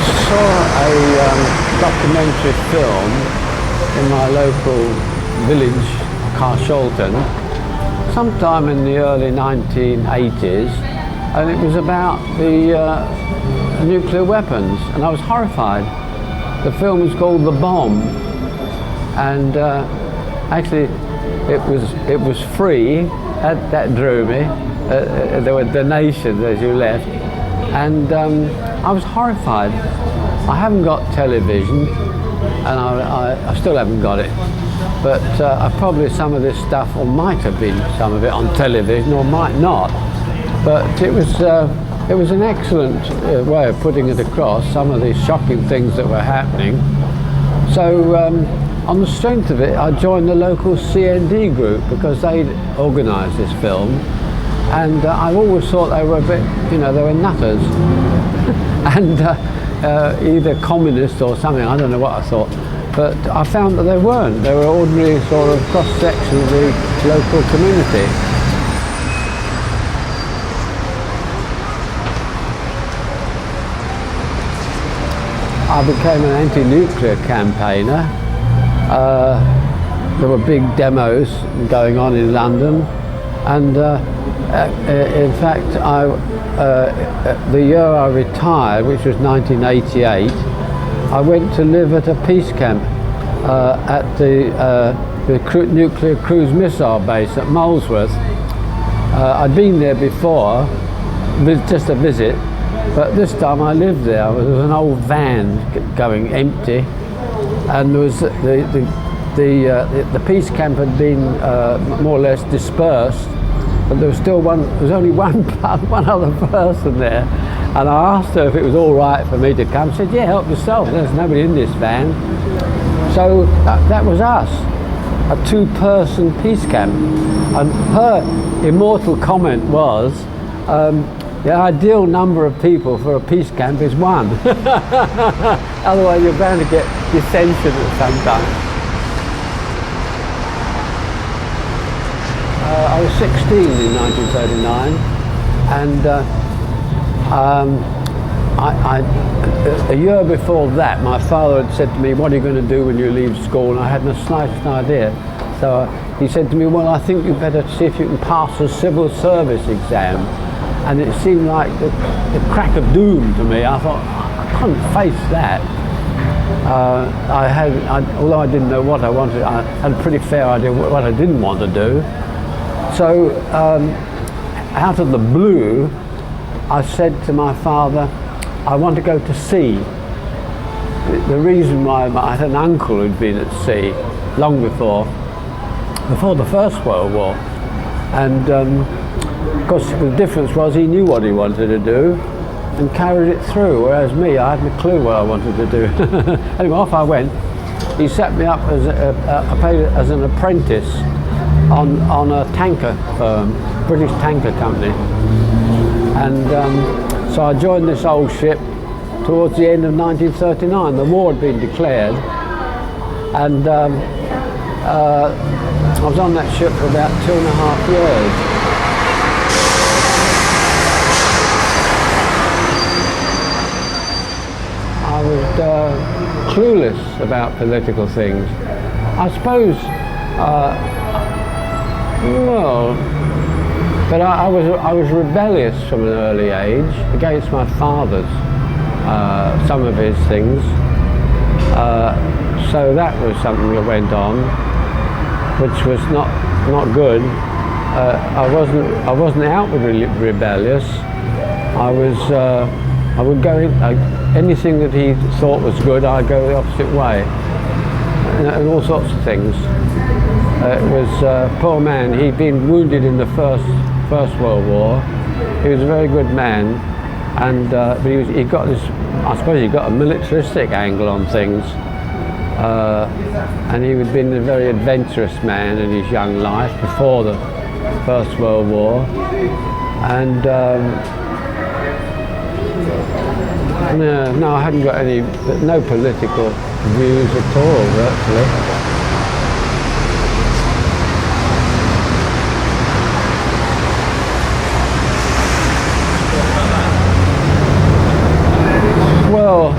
saw a documentary film in my local village, Carshalton, sometime in the early 1980s, and it was about the nuclear weapons, and I was horrified. The film was called The Bomb, and actually it was free. That drew me. There were donations as you left, and I was horrified. I haven't got television, and I still haven't got it, but probably some of this stuff, or might have been some of it on television, or might not. But it was an excellent way of putting it across, some of these shocking things that were happening. So on the strength of it, I joined the local CND group because they'd organised this film, and I always thought they were a bit, they were nutters, and either communist or something, I don't know what I thought. But I found that they weren't. They were ordinary sort of cross-section of the local community. I became an anti-nuclear campaigner. There were big demos going on in London, and in fact, the year I retired, which was 1988, I went to live at a peace camp at the nuclear cruise missile base at Molesworth. I'd been there before, just a visit, but this time I lived there. There was an old van going empty, and there was the peace camp had been more or less dispersed, but there was still only one other person there, and I asked her if it was all right for me to come. She said, "Yeah, help yourself. There's nobody in this van." So that was us, a two-person peace camp, and her immortal comment was, "The ideal number of people for a peace camp is one." Otherwise, you're bound to get dissension at some time. I was 16 in 1939, and a year before that, my father had said to me, "What are you going to do when you leave school?" And I hadn't the slightest idea. So he said to me, "Well, I think you better see if you can pass a civil service exam." And it seemed like the crack of doom to me. I thought, I couldn't face that. Although I didn't know what I wanted, I had a pretty fair idea what I didn't want to do. So, out of the blue, I said to my father, "I want to go to sea." The reason why, I had an uncle who'd been at sea long before the First World War, and of course the difference was he knew what he wanted to do and carried it through, whereas me, I hadn't a clue what I wanted to do. Anyway, off I went. He set me up as an apprentice on a tanker firm, British tanker company, and so I joined this old ship towards the end of 1939. The war had been declared, and I was on that ship for about 2.5 years. I was clueless about political things. I suppose, but I was rebellious from an early age against my father's some of his things. So that was something that went on, which was not good. I wasn't outwardly rebellious. I would go in, anything that he thought was good, I'd go the opposite way, and all sorts of things. It was poor man. He'd been wounded in the First World War. He was a very good man, and but he got this. I suppose he got a militaristic angle on things, and he had been a very adventurous man in his young life before the First World War, and no, I hadn't got no political views at all, virtually. Well,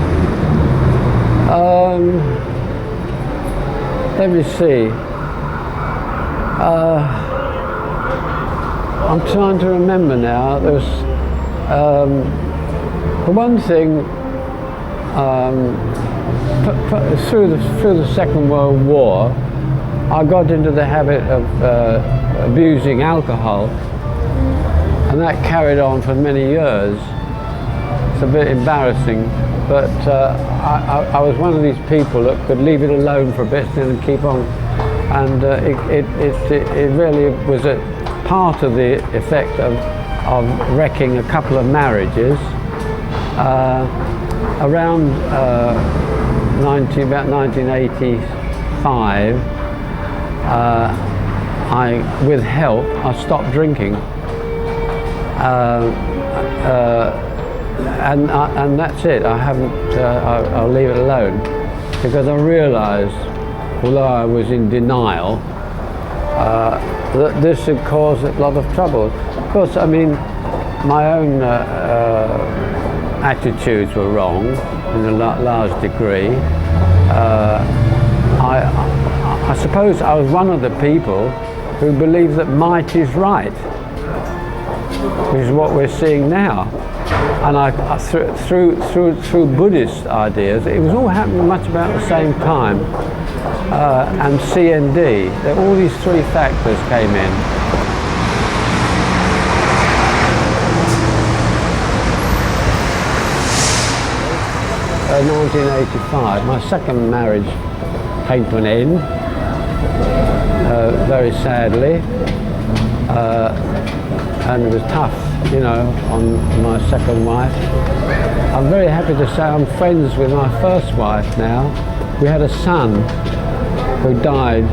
Let me see. I'm trying to remember now. There's, for one thing, through the Second World War, I got into the habit of abusing alcohol, and that carried on for many years. It's a bit embarrassing, but I was one of these people that could leave it alone for a bit and keep on, and it really was a part of the effect of wrecking a couple of marriages. Around about 1985, with help, I stopped drinking, and that's it. I haven't. I'll leave it alone, because I realised, although I was in denial, that this had caused a lot of trouble. Of course, I mean, my own attitudes were wrong in a large degree. I suppose I was one of the people who believed that might is right, which is what we're seeing now. And through Buddhist ideas, it was all happening much about the same time. And CND, all these three factors came in. 1985, my second marriage came to an end, very sadly, and it was tough, you know, on my second wife. I'm very happy to say I'm friends with my first wife now. We had a son who died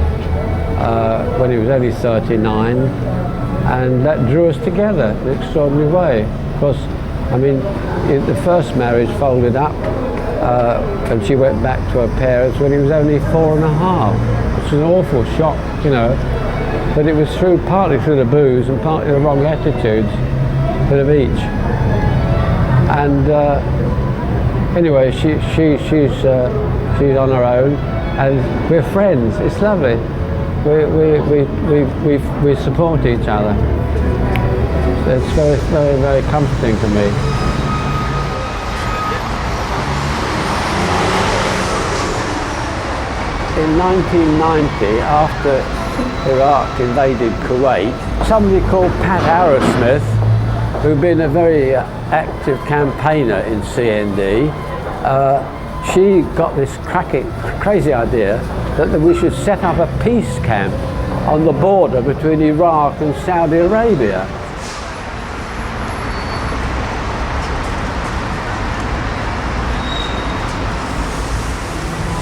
when he was only 39, and that drew us together in an extraordinary way. Of course, I mean, the first marriage folded up, and she went back to her parents when he was only 4.5, which was an awful shock, you know. But it was partly through the booze and partly the wrong attitudes, a bit of each. And anyway, she's on her own, and we're friends. It's lovely. We support each other. It's very, very, very comforting to me. In 1990, after Iraq invaded Kuwait, somebody called Pat Arrowsmith, who'd been a very active campaigner in CND, she got this crazy idea that we should set up a peace camp on the border between Iraq and Saudi Arabia.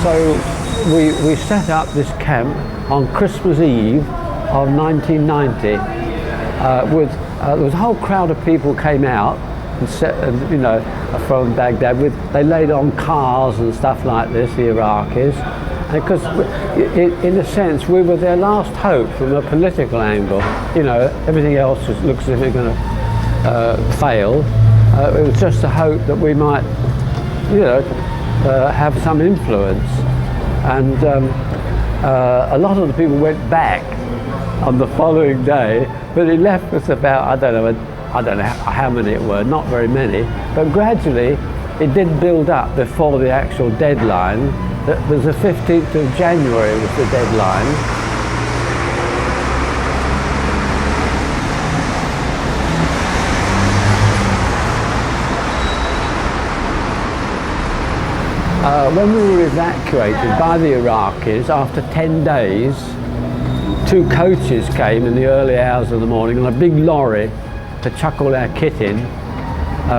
So we set up this camp on Christmas Eve of 1990. There was a whole crowd of people came out and you know, from Baghdad. They laid on cars and stuff like this, the Iraqis, because in a sense we were their last hope from a political angle. You know, everything else just looks as if it's going to fail. It was just a hope that we might, you know, have some influence. And a lot of the people went back on the following day, but it left us about, I don't know how many it were, not very many, but gradually it did build up before the actual deadline. That was the 15th of January was the deadline. When we were evacuated by the Iraqis, after 10 days, 2 coaches came in the early hours of the morning on a big lorry to chuck all our kit in,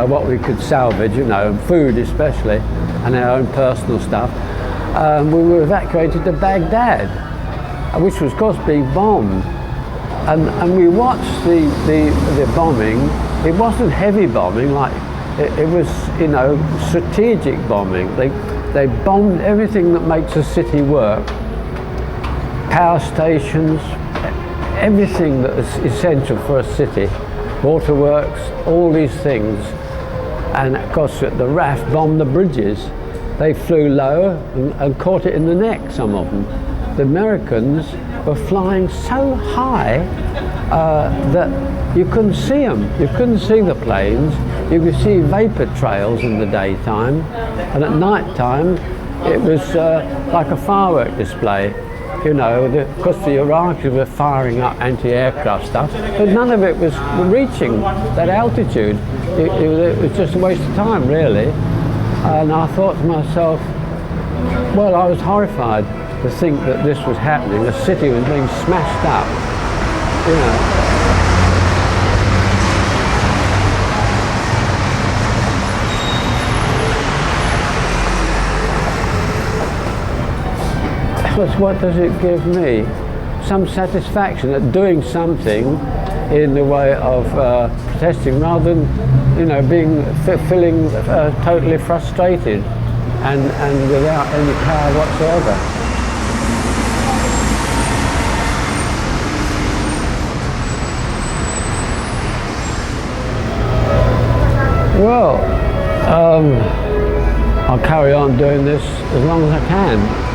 what we could salvage, you know, food especially, and our own personal stuff. We were evacuated to Baghdad, which was of course being bombed. And we watched the bombing. It wasn't heavy bombing, like it was, you know, strategic bombing. They bombed everything that makes a city work. Power stations, everything that is essential for a city. Waterworks, all these things. And of course the RAF bombed the bridges. they flew low and caught it in the neck, some of them. The Americans were flying so high that you couldn't see them. You couldn't see the planes. You could see vapor trails in the daytime, and at night time it was like a firework display. You know, because the Iraqis were firing up anti-aircraft stuff, but none of it was reaching that altitude. It was just a waste of time, really. And I thought to myself, well, I was horrified to think that this was happening. The city was being smashed up, you know. What does it give me? Some satisfaction at doing something in the way of protesting, rather than, you know, feeling totally frustrated and without any power whatsoever. Well, I'll carry on doing this as long as I can.